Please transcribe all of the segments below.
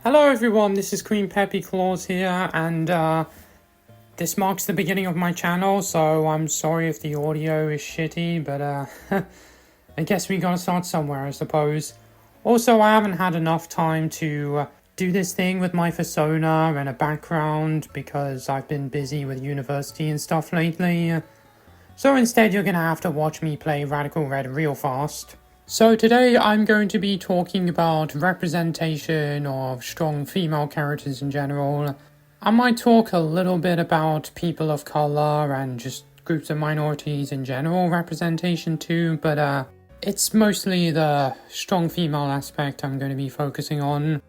Hello everyone, this is Queen Peppy Claus here, and this marks the beginning of my channel, so I'm sorry if the audio is shitty, but I guess we gotta start somewhere, I suppose. Also, I haven't had enough time to do this thing with my persona and a background, because I've been busy with university and stuff lately. So instead you're gonna have to watch me play Radical Red real fast. So today I'm going to be talking about representation of strong female characters in general. I might talk a little bit about people of color and just groups of minorities in general representation too, but it's mostly the strong female aspect I'm going to be focusing on.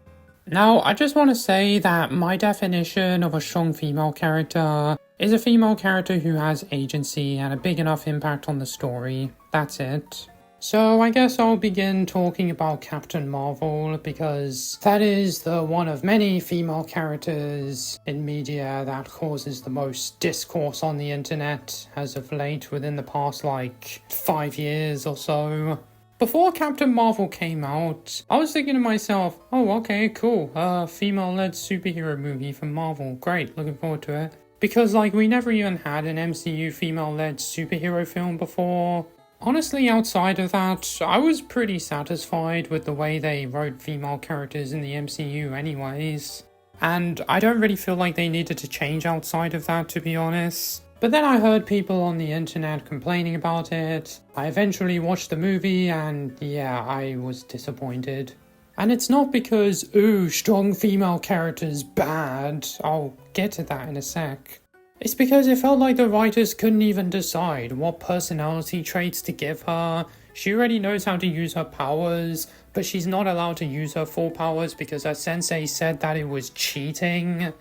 Now, I just want to say that my definition of a strong female character is a female character who has agency and a big enough impact on the story. That's it. So I guess I'll begin talking about Captain Marvel, because that is the one of many female characters in media that causes the most discourse on the internet as of late, within the past 5 years or so. Before Captain Marvel came out, I was thinking to myself, oh okay, cool, female-led superhero movie from Marvel, great, looking forward to it. Because we never even had an MCU female-led superhero film before. Honestly, outside of that, I was pretty satisfied with the way they wrote female characters in the MCU anyways. And I don't really feel like they needed to change outside of that, to be honest. But then I heard people on the internet complaining about it. I eventually watched the movie and yeah, I was disappointed. And it's not because, ooh, strong female characters bad. I'll get to that in a sec. It's because it felt like the writers couldn't even decide what personality traits to give her. She already knows how to use her powers, but she's not allowed to use her full powers because her sensei said that it was cheating.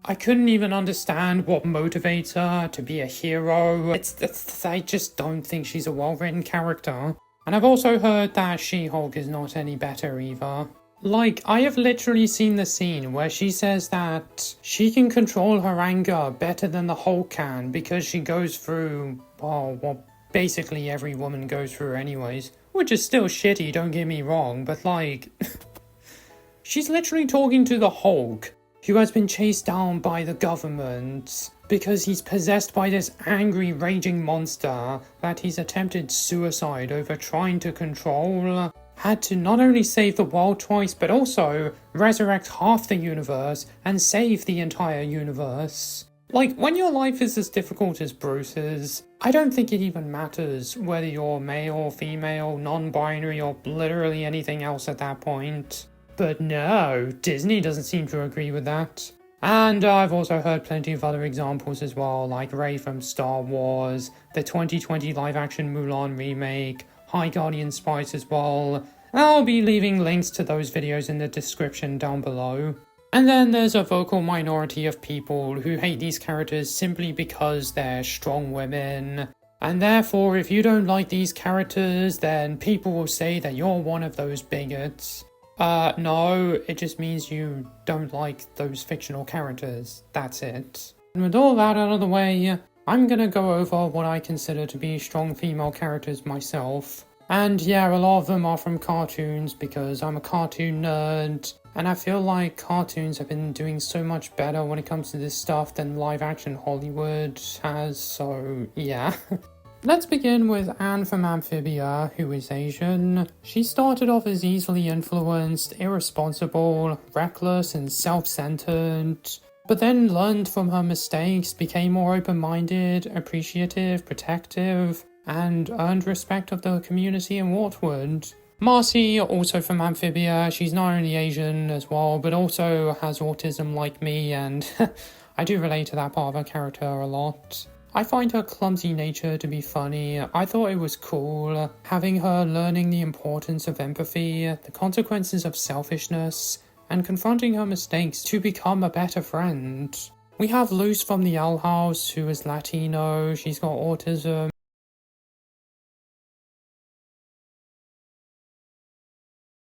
I couldn't even understand what motivates her to be a hero. I just don't think she's a well-written character. And I've also heard that She-Hulk is not any better either. I have literally seen the scene where she says that she can control her anger better than the Hulk can because she goes through, well, what basically every woman goes through anyways. Which is still shitty, don't get me wrong, but she's literally talking to the Hulk, who has been chased down by the government because he's possessed by this angry, raging monster that he's attempted suicide over trying to control. Had to not only save the world twice, but also resurrect half the universe and save the entire universe. When your life is as difficult as Bruce's, I don't think it even matters whether you're male, female, non-binary, or literally anything else at that point. But no, Disney doesn't seem to agree with that. And I've also heard plenty of other examples as well, like Rey from Star Wars, the 2020 live-action Mulan remake, High Guardian Spice as well. I'll be leaving links to those videos in the description down below. And then there's a vocal minority of people who hate these characters simply because they're strong women. And therefore, if you don't like these characters, then people will say that you're one of those bigots. No, it just means you don't like those fictional characters. That's it. And with all that out of the way, I'm gonna go over what I consider to be strong female characters myself. And yeah, a lot of them are from cartoons because I'm a cartoon nerd, and I feel like cartoons have been doing so much better when it comes to this stuff than live action Hollywood has, so yeah. Let's begin with Anne from Amphibia, who is Asian. She started off as easily influenced, irresponsible, reckless, and self-centered, but then learned from her mistakes, became more open-minded, appreciative, protective, and earned respect of the community in Wartwood. Marcy, also from Amphibia, she's not only Asian as well, but also has autism like me, and I do relate to that part of her character a lot. I find her clumsy nature to be funny. I thought it was cool, having her learning the importance of empathy, the consequences of selfishness, and confronting her mistakes to become a better friend. We have Luz from the Owl House, who is Latino, she's got autism,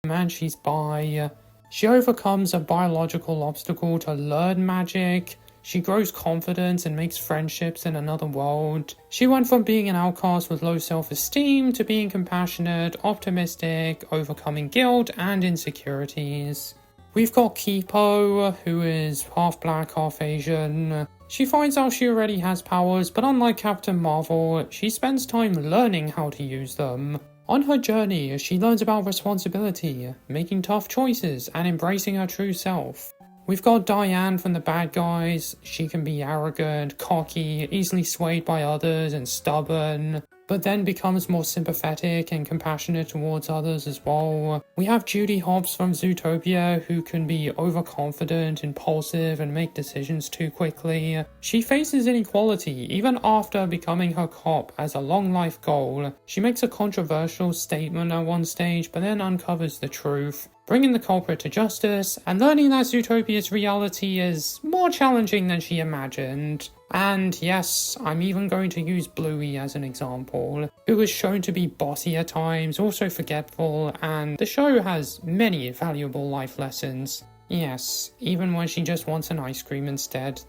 and she's bi. She overcomes a biological obstacle to learn magic. She grows confidence and makes friendships in another world. She went from being an outcast with low self-esteem to being compassionate, optimistic, overcoming guilt and insecurities. We've got Kipo, who is half black, half Asian. She finds out she already has powers, but unlike Captain Marvel, she spends time learning how to use them. On her journey, she learns about responsibility, making tough choices, and embracing her true self. We've got Diane from the bad guys. She can be arrogant, cocky, easily swayed by others, and stubborn, but then becomes more sympathetic and compassionate towards others as well. We have Judy Hopps from Zootopia, who can be overconfident, impulsive, and make decisions too quickly. She faces inequality even after becoming her cop as a long life goal. She makes a controversial statement at one stage, but then uncovers the truth, bringing the culprit to justice, and learning that Zootopia's reality is more challenging than she imagined. And yes, I'm even going to use Bluey as an example, who is shown to be bossy at times, also forgetful, and the show has many valuable life lessons. Yes, even when she just wants an ice cream instead.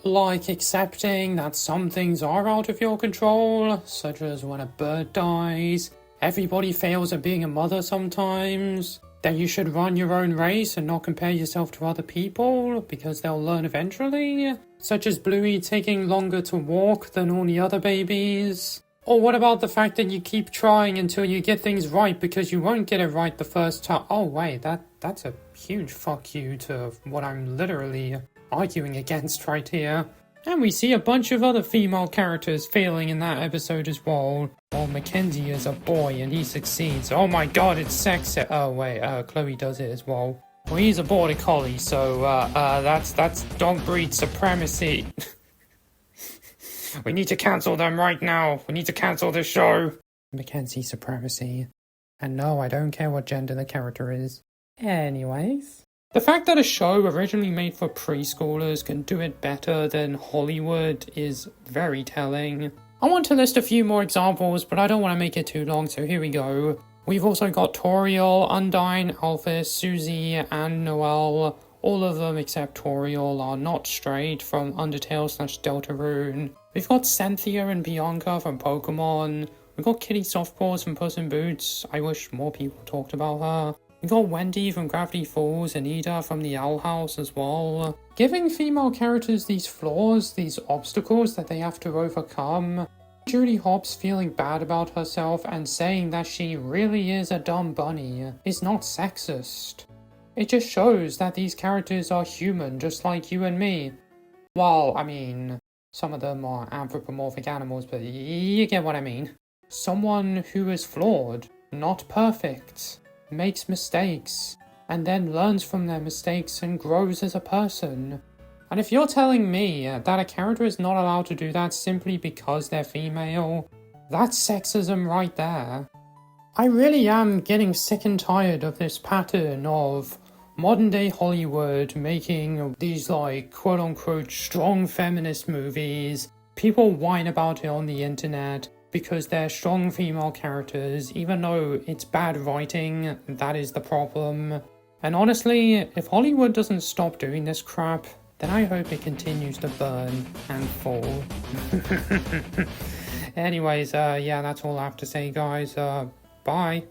Like accepting that some things are out of your control, such as when a bird dies. Everybody fails at being a mother sometimes. That you should run your own race and not compare yourself to other people, because they'll learn eventually. Such as Bluey taking longer to walk than all the other babies. Or what about the fact that you keep trying until you get things right because you won't get it right the first time? Oh wait, that's a huge fuck you to what I'm literally arguing against right here. And we see a bunch of other female characters failing in that episode as well. Well, Mackenzie is a boy and he succeeds. Oh my god, it's sexy. Oh wait, Chloe does it as well. Well, he's a border collie, so that's dog breed supremacy. We need to cancel them right now. We need to cancel this show. Mackenzie supremacy. And no, I don't care what gender the character is. Anyways. The fact that a show originally made for preschoolers can do it better than Hollywood is very telling. I want to list a few more examples, but I don't want to make it too long, so here we go. We've also got Toriel, Undyne, Alphys, Susie, and Noelle. All of them except Toriel are not straight from Undertale/Deltarune. We've got Cynthia and Bianca from Pokemon. We've got Kitty Softpaws from Puss in Boots. I wish more people talked about her. We got Wendy from Gravity Falls and Ida from the Owl House as well. Giving female characters these flaws, these obstacles that they have to overcome. Judy Hopps feeling bad about herself and saying that she really is a dumb bunny is not sexist. It just shows that these characters are human just like you and me. Well, I mean, some of them are anthropomorphic animals, but you get what I mean. Someone who is flawed, not perfect, makes mistakes, and then learns from their mistakes and grows as a person. And if you're telling me that a character is not allowed to do that simply because they're female, that's sexism right there. I really am getting sick and tired of this pattern of modern day Hollywood making these like quote-unquote strong feminist movies. People whine about it on the internet because they're strong female characters, even though it's bad writing, that is the problem. And honestly, if Hollywood doesn't stop doing this crap, then I hope it continues to burn and fall. Anyways, yeah, that's all I have to say, guys. Bye.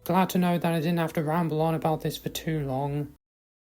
Glad to know that I didn't have to ramble on about this for too long.